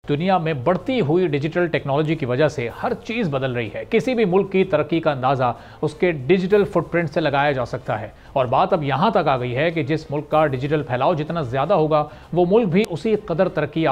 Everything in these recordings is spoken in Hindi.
दुनिया में बढ़ती हुई डिजिटल टेक्नोलॉजी की वजह से हर चीज़ बदल रही है। किसी भी मुल्क की तरक्की का अंदाज़ा उसके डिजिटल फुटप्रिंट से लगाया जा सकता है। और बात अब यहाँ तक आ गई है कि जिस मुल्क का डिजिटल फैलाव जितना ज़्यादा होगा वो मुल्क भी उसी कदर तरक्की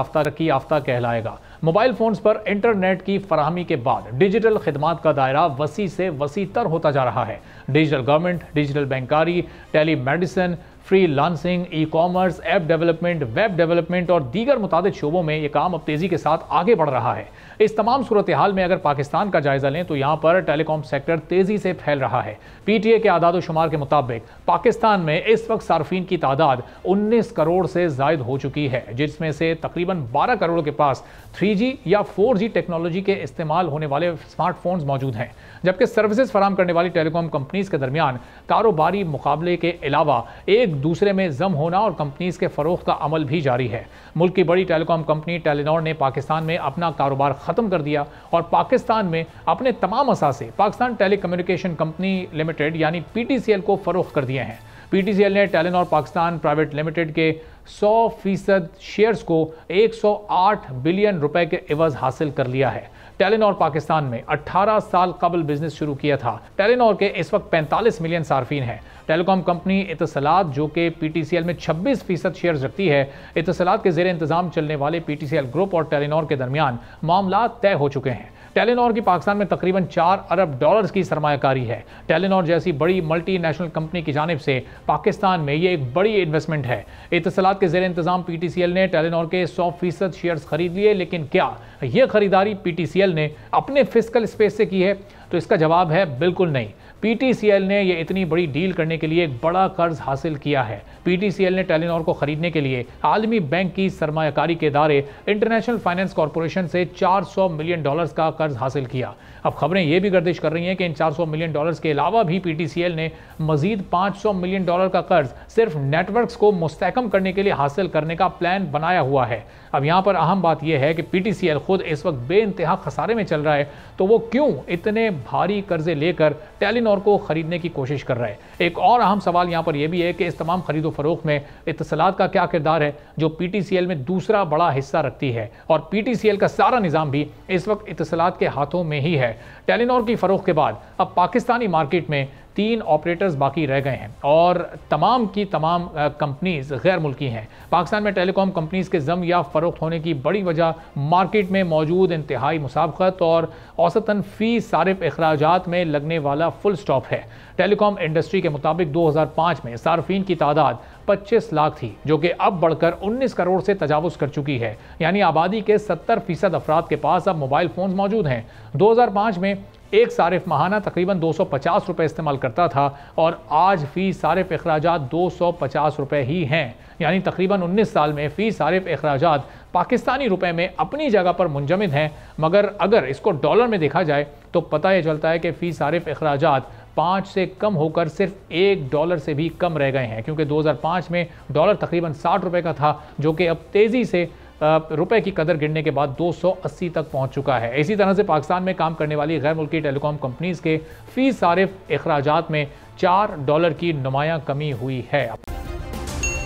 याफ्ता कहलाएगा। मोबाइल फ़ोन्स पर इंटरनेट की फराहमी के बाद डिजिटल खिदमात का दायरा वसी से वसी तर होता जा रहा है। डिजिटल गवर्नमेंट, डिजिटल बैंकारी, telemedicine, freelancing, e commerce, app development, web development और दीगर मुताबिक शोबों में ये काम अब तेज़ी के साथ आगे बढ़ रहा है। इस तमाम सूरत हाल में अगर पाकिस्तान का जायजा लें तो यहाँ पर टेलीकॉम सेक्टर तेज़ी से फैल रहा है। PTA के आदाद शुमार के मुताबिक पाकिस्तान में इस वक्त सार्फिन की तादाद 19 करोड़ से ज़ायद हो चुकी है, जिसमें से तकरीबन 12 करोड़ के पास 3G या 4G टेक्नोलॉजी के इस्तेमाल होने वाले स्मार्टफोन्स मौजूद हैं, जबकि सर्विसेज फराम करने वाली टेलीकॉम कंपनीज के दरमियान कारोबारी मुकाबले के अलावा एक दूसरे में जम होना और कंपनीज के फरोख्त का अमल भी जारी है। मुल्क की बड़ी टेलीकॉम कंपनी टेलीनॉर ने पाकिस्तान में अपना कारोबार खत्म कर दिया और पाकिस्तान में अपने तमाम असासे Pakistan telecommunication company limited यानी PTCL को फरोख्त कर दिए हैं। PTCL ने टेलीनॉर पाकिस्तान प्राइवेट लिमिटेड के 100% शेयर्स को 108 बिलियन रुपए के एवज हासिल कर लिया है। टेलीनॉर पाकिस्तान में 18 साल कबल बिजनेस शुरू किया था। टेलीनॉर के इस वक्त 45 मिलियन सार्फिन हैं। टेलीकॉम कंपनी इत्तसलात जो कि PTCL में 26% शेयर्स रखती है, इत्तसलात के ज़ेर इंतज़ाम चलने वाले PTCL ग्रुप और टेलीनॉर के दरमियान मामला तय हो चुके हैं। टेलीनॉर की पाकिस्तान में तकरीबन 4 अरब डॉलर्स की सरमायाकारी है। टेलीनॉर जैसी बड़ी मल्टीनेशनल कंपनी की जानिब से पाकिस्तान में ये एक बड़ी इन्वेस्टमेंट है। इत्तसलात के ज़ेर इंतज़ाम PTCL ने टेलीनॉर के 100% शेयर्स खरीद लिए, लेकिन क्या ये खरीदारी PTCL ने अपने फिस्कल स्पेस से की है? तो इसका जवाब है बिल्कुल नहीं। PTCL ने ये इतनी बड़ी डील करने के लिए एक बड़ा कर्ज हासिल किया है। PTCL ने टेलीनॉर को खरीदने के लिए आलमी बैंक की सरमायाकारी के इदारे इंटरनेशनल फाइनेंस कॉरपोरेशन से $400 मिलियन का कर्ज हासिल किया। अब खबरें ये भी गर्दिश कर रही हैं कि इन $400 मिलियन के अलावा भी PTCL ने मजीद $500 मिलियन का कर्ज सिर्फ नेटवर्क्स को मुस्तहकम करने के लिए हासिल करने का प्लान बनाया हुआ है। अब यहाँ पर अहम बात यह है कि PTCL खुद इस वक्त बेइंतहा खसारे में चल रहा है, तो वो क्यों इतने भारी कर्जे लेकर टेलीनॉर को खरीदने की कोशिश कर रहा है? एक और अहम सवाल यहाँ पर यह भी है कि इस तमाम खरीदो फरोख्त में इत्तसलात का क्या किरदार है, जो PTCL में दूसरा बड़ा हिस्सा रखती है, और PTCL का सारा निज़ाम भी इस वक्त इत्तसलात के हाथों में ही है। टेलीनॉर की फरोख्त के बाद अब पाकिस्तानी मार्केट में 3 ऑपरेटर्स बाकी रह गए हैं और तमाम की तमाम कंपनीज गैर मुल्की हैं। पाकिस्तान में टेलीकॉम कंपनीज के जम या फरोख्त होने की बड़ी वजह मार्केट में मौजूद इंतहाई मुसाबकत और औसतन फी सारिफ अखराजात में लगने वाला फुल स्टॉप है। टेलीकॉम इंडस्ट्री के मुताबिक 2005 में सार्फिन की तादाद 25 लाख थी, जो कि अब बढ़कर 19 करोड़ से तजावुज़ कर चुकी है। यानी आबादी के 70% अफराद के पास अब मोबाइल फ़ोन मौजूद हैं। 2005 में एक सारिफ माहाना तकरीबन 250 रुपये इस्तेमाल करता था और आज फ़ी सारिफ अखराजात 250 रुपये ही हैं। यानी तकरीबन 19 साल में फ़ी सारिफ अखराजात पाकिस्तानी रुपए में अपनी जगह पर मुंजमद हैं, मगर अगर इसको डॉलर में देखा जाए तो पता ये चलता है कि फ़ी सारिफ अखराजात 5 से कम होकर सिर्फ $1 से भी कम रह गए हैं, क्योंकि 2005 में डॉलर तकरीबन 60 रुपये का था, जो कि अब तेज़ी से रुपए की कदर गिरने के बाद 280 तक पहुंच चुका है। इसी तरह से पाकिस्तान में काम करने वाली गैर मुल्की टेलीकॉम कंपनीज के फी सारिफ अखराजात में $4 की नुमायां कमी हुई है।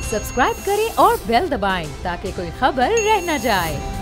सब्सक्राइब करें और बेल दबाएं ताकि कोई खबर रह न जाए।